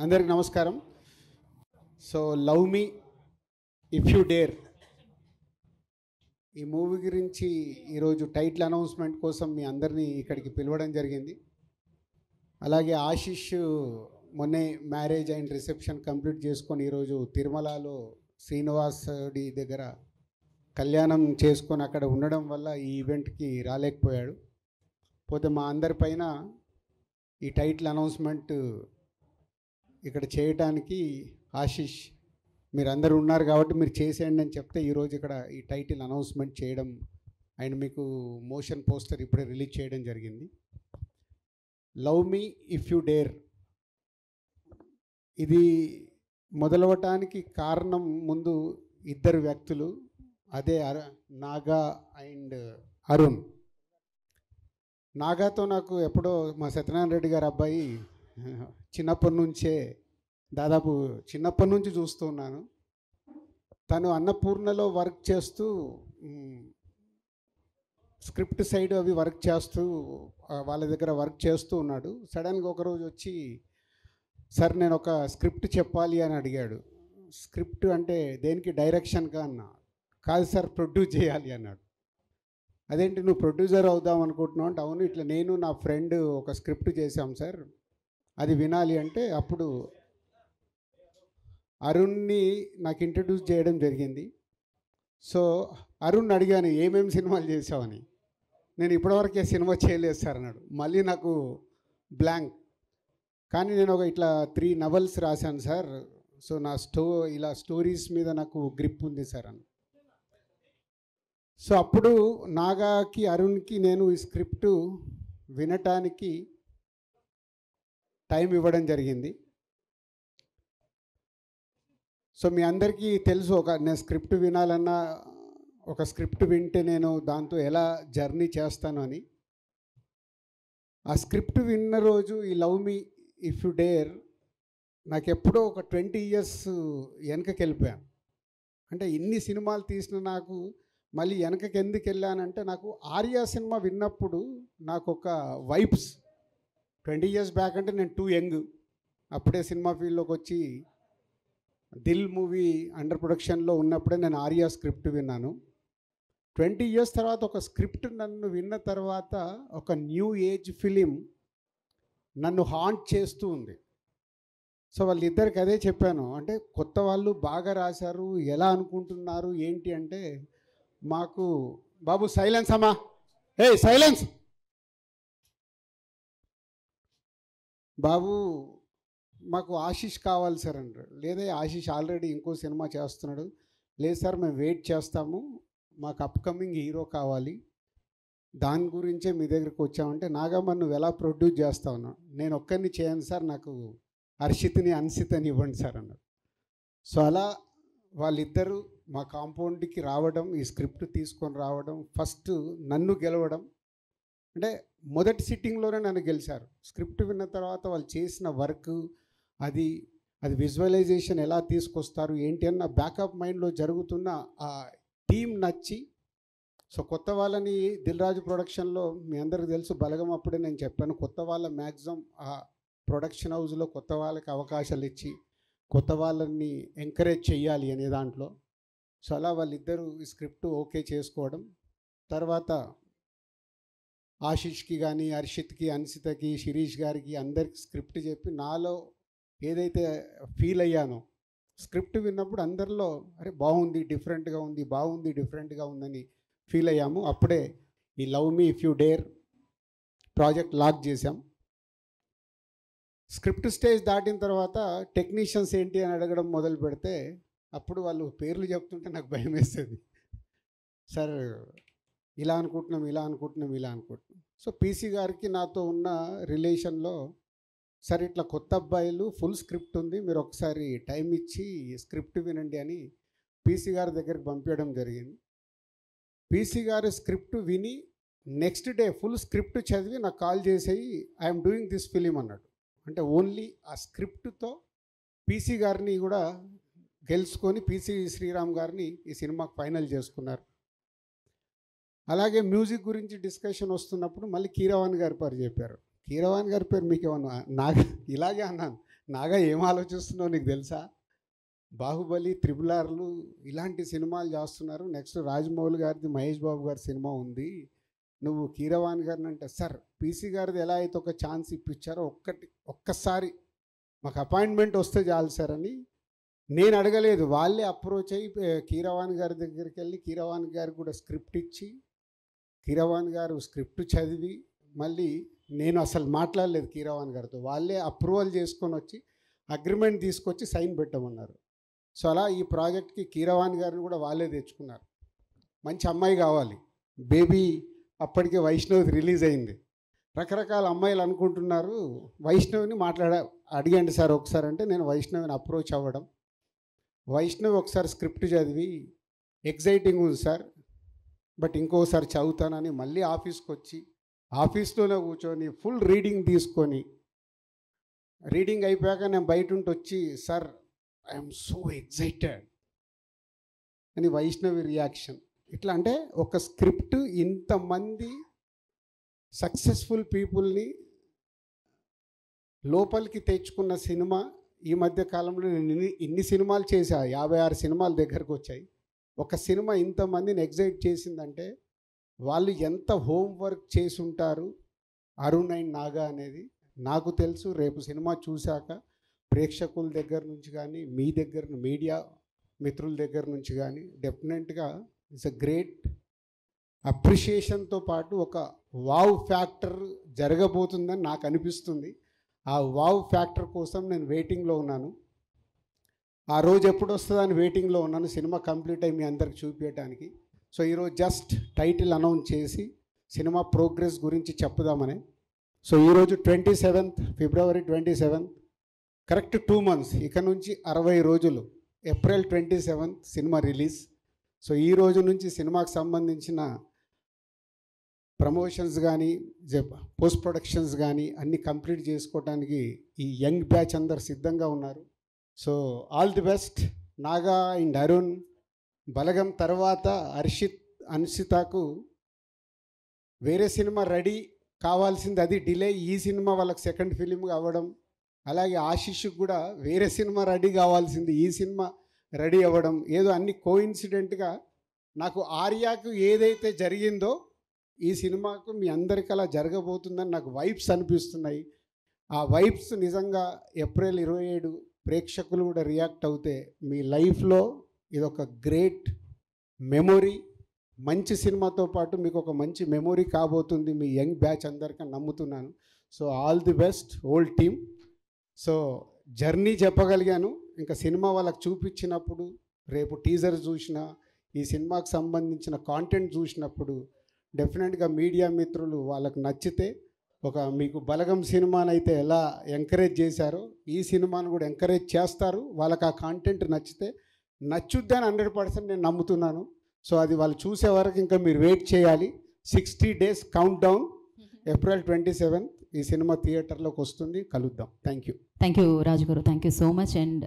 అందరికి నమస్కారం. So love me if you dare ఈ మూవీ గురించి ఈరోజు టైటిల్ అనౌన్స్మెంట్ కోసం మీ అందరినీ ఇక్కడికి పిలవడం జరిగింది. అలాగే ఆశిష్ మొన్నే మ్యారేజ్ అండ్ రిసెప్షన్ కంప్లీట్ చేసుకొని ఈరోజు తిరుమలలో శ్రీనివాసుడి దగ్గర కళ్యాణం చేసుకొని అక్కడ ఉండడం వల్ల ఈ ఈవెంట్కి రాలేకపోయాడు. పోతే మా అందరిపైన ఈ టైటిల్ అనౌన్స్మెంట్ ఇక్కడ చేయడానికి ఆశిష్ మీరందరూ ఉన్నారు కాబట్టి మీరు చేసేయండి అని చెప్తే ఈరోజు ఇక్కడ ఈ టైటిల్ అనౌన్స్మెంట్ చేయడం అండ్ మీకు మోషన్ పోస్టర్ ఇప్పుడే రిలీజ్ చేయడం జరిగింది. Love me if you dare ఇది మొదలవటానికి కారణం ముందు ఇద్దరు వ్యక్తులు, అదే నాగా అండ్ అరుణ్. నాగాతో నాకు ఎప్పుడో మా సత్యనారాయణ రెడ్డి గారు అబ్బాయి చిన్నప్పటి నుంచే దాదాపు చిన్నప్పటి నుంచి చూస్తూ ఉన్నాను. తను అన్నపూర్ణలో వర్క్ చేస్తూ స్క్రిప్ట్ సైడ్ అవి వర్క్ చేస్తూ వాళ్ళ దగ్గర వర్క్ చేస్తూ ఉన్నాడు. సడన్గా ఒకరోజు వచ్చి సార్ నేను ఒక స్క్రిప్ట్ చెప్పాలి అని అడిగాడు. స్క్రిప్ట్ అంటే దేనికి, డైరెక్షన్గా అన్నా. కాదు సార్ ప్రొడ్యూస్ చేయాలి అన్నాడు. అదేంటి నువ్వు ప్రొడ్యూసర్ అవుదాం అనుకుంటున్నావు అంటే, అవును ఇట్లా నేను నా ఫ్రెండ్ ఒక స్క్రిప్ట్ చేశాం సార్, అది వినాలి అంటే అప్పుడు అరుణ్ని నాకు ఇంట్రడ్యూస్ చేయడం జరిగింది. సో అరుణ్ అడిగాను ఏమేమి సినిమాలు చేసావని. నేను ఇప్పటివరకే సినిమా చేయలేదు సార్ అన్నాడు. మళ్ళీ నాకు బ్లాంక్. కానీ నేను ఒక ఇట్లా 3 నవల్స్ రాశాను సార్, సో నా ఇలా స్టోరీస్ మీద నాకు గ్రిప్ ఉంది సార్ అని. సో అప్పుడు నాగాకి అరుణ్కి నేను ఈ స్క్రిప్టు వినటానికి టైం ఇవ్వడం జరిగింది. సో మీ అందరికీ తెలుసు, నేను స్క్రిప్ట్ వినాలన్నా ఒక స్క్రిప్ట్ వింటే నేను దాంతో ఎలా జర్నీ చేస్తాను అని. ఆ స్క్రిప్ట్ విన్న రోజు ఈ love me if you dare నాకు ఎప్పుడో ఒక 20 years వెనకకి వెళ్ళిపోయాను. అంటే ఇన్ని సినిమాలు తీసిన నాకు మళ్ళీ వెనకకి ఎందుకు వెళ్ళానంటే, నాకు ఆర్యా సినిమా విన్నప్పుడు నాకు ఒక వైబ్స్ 20 years బ్యాక్ అంటే నేను టూ యంగ్, అప్పుడే సినిమా ఫీల్డ్లోకి వచ్చి దిల్ మూవీ అండర్ ప్రొడక్షన్లో ఉన్నప్పుడే నేను ఆర్యా స్క్రిప్ట్ విన్నాను. 20 years తర్వాత ఒక స్క్రిప్ట్ నన్ను విన్న తర్వాత ఒక న్యూ ఏజ్ ఫిలిం నన్ను హాంట్ చేస్తూ ఉంది. సో వాళ్ళిద్దరికి అదే చెప్పాను, అంటే కొత్త వాళ్ళు బాగా రాశారు, ఎలా అనుకుంటున్నారు ఏంటి అంటే, మాకు బాబు సైలెన్స్ అమ్మా, ఏ సైలెన్స్ బాబు, మాకు ఆశిష్ కావాలి సార్ అంటారు. లేదా ఆశిష్ ఆల్రెడీ ఇంకో సినిమా చేస్తున్నాడు. లేదు సార్ మేము వెయిట్ చేస్తాము, మాకు అప్కమింగ్ హీరో కావాలి, దాని గురించే మీ దగ్గరికి వచ్చామంటే, నాగమ్మ నువ్వు ఎలా ప్రొడ్యూస్ చేస్తావు అన్నాడు. నేను ఒక్కరిని చేయను సార్, నాకు హర్షిత్ని అన్సితని ఇవ్వండి సార్ అన్నాడు. సో అలా వాళ్ళిద్దరూ మా కాంపౌండ్కి రావడం, ఈ స్క్రిప్ట్ తీసుకొని రావడం, ఫస్ట్ నన్ను గెలవడం, అంటే మొదటి సిట్టింగ్లోనే నన్ను గెలిచారు. స్క్రిప్ట్ విన్న తర్వాత వాళ్ళు చేసిన వర్క్, అది విజువలైజేషన్ ఎలా తీసుకొస్తారు ఏంటి అన్న బ్యాకప్ మైండ్లో జరుగుతున్న ఆ టీం నచ్చి, సో కొత్త వాళ్ళని దిల్ రాజు ప్రొడక్షన్లో మీ అందరికీ తెలుసు, బలగం అప్పుడే నేను చెప్పాను, కొత్త వాళ్ళ మ్యాక్సిమం ఆ ప్రొడక్షన్ హౌస్లో కొత్త వాళ్ళకి అవకాశాలు ఇచ్చి కొత్త వాళ్ళని ఎంకరేజ్ చేయాలి అనే దాంట్లో. సో అలా వాళ్ళిద్దరూ ఈ స్క్రిప్ట్ ఓకే చేసుకోవడం, తర్వాత ఆశిష్కి కానీ హర్షిత్కి అన్సితకి శిరీష్ గారికి అందరికి స్క్రిప్ట్ చెప్పి నాలో ఏదైతే ఫీల్ అయ్యానో, స్క్రిప్ట్ విన్నప్పుడు అందరిలో అరే బాగుంది, డిఫరెంట్గా ఉంది, బాగుంది, డిఫరెంట్గా ఉందని ఫీల్ అయ్యాము. అప్పుడే ఈ love me if you dare project lock చేశాం. స్క్రిప్ట్ స్టేజ్ దాటిన తర్వాత టెక్నీషియన్స్ ఏంటి అని అడగడం మొదలు పెడితే, అప్పుడు వాళ్ళు పేర్లు చెప్తుంటే నాకు భయం వేస్తుంది. సార్ ఇలా అనుకుంటున్నాం, ఇలా అనుకుంటున్నాం, ఇలా అనుకుంటున్నాం. సో పీసీ గారికి నాతో ఉన్న రిలేషన్లో, సార్ ఇట్లా కొత్త అబ్బాయిలు ఫుల్ స్క్రిప్ట్ ఉంది, మీరు ఒకసారి టైం ఇచ్చి స్క్రిప్ట్ వినండి అని పీసీ గారి దగ్గరికి పంపించడం జరిగింది. పీసీ గారి స్క్రిప్ట్ విని నెక్స్ట్ డే ఫుల్ స్క్రిప్ట్ చదివి నాకు కాల్ చేసేయి, ఐఎమ్ డూయింగ్ దిస్ ఫిలిం అన్నాడు. అంటే ఓన్లీ ఆ స్క్రిప్ట్తో పీసీ గారిని కూడా గెలుచుకొని పీసీ శ్రీరామ్ గారిని ఈ సినిమాకి ఫైనల్ చేసుకున్నారు. అలాగే మ్యూజిక్ గురించి డిస్కషన్ వస్తున్నప్పుడు మళ్ళీ కీరవాణి గారి పేరు చెప్పారు. కీరవాణి గారి పేరు మీకు ఏమన్నా నాకు ఇలాగే అన్నాను, నాగా ఏం ఆలోచిస్తున్నావు నీకు తెలుసా? బాహుబలి, త్రిబుల్ ఆర్లు ఇలాంటి సినిమాలు చేస్తున్నారు. నెక్స్ట్ రాజమౌళి గారిది, మహేష్ బాబు గారి సినిమా ఉంది. నువ్వు కీరవాణి గారిని అంటే, సార్ పీసీ గారిది ఎలా అయితే ఒక ఛాన్స్ ఇప్పించారో ఒక్కసారి మాకు అపాయింట్మెంట్ వస్తే చాలు సార్ అని నేను అడగలేదు. వాళ్ళే అప్రోచ్ అయ్యి కీరవాణి గారి దగ్గరికి వెళ్ళి కీరవాణి గారికి కూడా స్క్రిప్ట్ ఇచ్చి, కీరవాణి గారు స్క్రిప్ట్ చదివి, మళ్ళీ నేను అసలు మాట్లాడలేదు కీరవాణి గారితో. వాళ్ళే అప్రూవల్ చేసుకొని వచ్చి అగ్రిమెంట్ తీసుకొచ్చి సైన్ పెట్టమన్నారు. సో అలా ఈ ప్రాజెక్ట్కి కీరవాణి గారిని కూడా వాళ్ళే తెచ్చుకున్నారు. మంచి అమ్మాయి కావాలి. బేబీ అప్పటికే వైష్ణవి రిలీజ్ అయింది. రకరకాల అమ్మాయిలు అనుకుంటున్నారు. వైష్ణవిని అడిగండి సార్ ఒకసారి అంటే, నేను వైష్ణవిని అప్రోచ్ అవ్వడం, వైష్ణవి ఒకసారి స్క్రిప్ట్ చదివి ఎగ్జైటింగ్ ఉంది సార్, బట్ ఇంకోసారి చదువుతానని మళ్ళీ ఆఫీస్కి వచ్చి ఆఫీస్లోనే కూర్చొని ఫుల్ రీడింగ్ తీసుకొని, రీడింగ్ అయిపోయాక నేను బయట ఉండి వచ్చి, సార్ ఐఎమ్ సో ఎగ్జైటెడ్ అని వైష్ణవి రియాక్షన్. ఇట్లా అంటే ఒక స్క్రిప్ట్ ఇంతమంది సక్సెస్ఫుల్ పీపుల్ని లోపలికి తెచ్చుకున్న సినిమా. ఈ మధ్య కాలంలో నేను ఇన్ని సినిమాలు చేశా, 56 సినిమాలు దగ్గరకు వచ్చాయి. ఒక సినిమా ఇంతమందిని ఎగ్జైట్ చేసిందంటే వాళ్ళు ఎంత హోంవర్క్ చేసి ఉంటారు అరుణ్ అండ్ నాగా అనేది నాకు తెలుసు. రేపు సినిమా చూశాక ప్రేక్షకుల దగ్గర నుంచి కానీ, మీ దగ్గర మీడియా మిత్రుల దగ్గర నుంచి కానీ డెఫినెట్గా ఇట్స్ అ గ్రేట్ అప్రిషియేషన్తో పాటు ఒక వావ్ ఫ్యాక్టర్ జరగబోతుందని నాకు అనిపిస్తుంది. ఆ వావ్ ఫ్యాక్టర్ కోసం నేను వెయిటింగ్లో ఉన్నాను. ఆ రోజు ఎప్పుడు వస్తుందని వెయిటింగ్లో ఉన్నాను, సినిమా కంప్లీట్ అయ్యి మీ అందరికి చూపించడానికి. సో ఈరోజు జస్ట్ టైటిల్ అనౌన్స్ చేసి సినిమా ప్రోగ్రెస్ గురించి చెప్పుదామని. సో ఈరోజు 27th ఫిబ్రవరి 27th, కరెక్ట్ 2 months, ఇక నుంచి 60 రోజులు, April 27th cinema release. So ఈ రోజు నుంచి సినిమాకి సంబంధించిన ప్రమోషన్స్ కానీ, పోస్ట్ ప్రొడక్షన్స్ కానీ అన్నీ కంప్లీట్ చేసుకోవడానికి ఈ యంగ్ బ్యాచ్ అందరు సిద్ధంగా ఉన్నారు. So all the best. Naga and Arun Balagam తర్వాత అన్షితకు వేరే సినిమా రెడీ కావాల్సింది, అది డిలే. ఈ సినిమా వాళ్ళకి సెకండ్ ఫిలింగా అవ్వడం, అలాగే ఆశిష్కి కూడా వేరే సినిమా రెడీ కావాల్సింది, ఈ సినిమా రెడీ అవ్వడం, ఏదో అన్ని కోఇన్సిడెంట్గా నాకు ఆర్యాకు ఏదైతే జరిగిందో ఈ సినిమాకు మీ అందరికీ అలా జరగబోతుందని నాకు వైబ్స్ అనిపిస్తున్నాయి. ఆ వైబ్స్ నిజంగా ఏప్రిల్ 27 ప్రేక్షకులు కూడా రియాక్ట్ అవుతే మీ లైఫ్లో ఇదొక గ్రేట్ మెమొరీ, మంచి సినిమాతో పాటు మీకు ఒక మంచి మెమొరీ కాబోతుంది మీ యంగ్ బ్యాచ్ అందరికీ నమ్ముతున్నాను. So all the best old team. So journey చెప్పగలిగాను. ఇంకా సినిమా వాళ్ళకి చూపించినప్పుడు, రేపు టీజర్ చూసినా, ఈ సినిమాకి సంబంధించిన కాంటెంట్ చూసినప్పుడు డెఫినెట్గా మీడియా మిత్రులు వాళ్ళకు నచ్చితే, ఒక మీకు బలగం సినిమానైతే ఎలా ఎంకరేజ్ చేశారో ఈ సినిమాను కూడా ఎంకరేజ్ చేస్తారు. వాళ్ళకి ఆ కాంటెంట్ నచ్చుద్దని 100% నేను నమ్ముతున్నాను. సో అది వాళ్ళు చూసే వరకు ఇంకా మీరు వెయిట్ చేయాలి. 60 days కౌంట్ డౌన్. ఏప్రిల్ 27 ఈ సినిమా థియేటర్లోకి వస్తుంది. కలుద్దాం. థ్యాంక్ యూ రాజు గారు. Thank you so much. And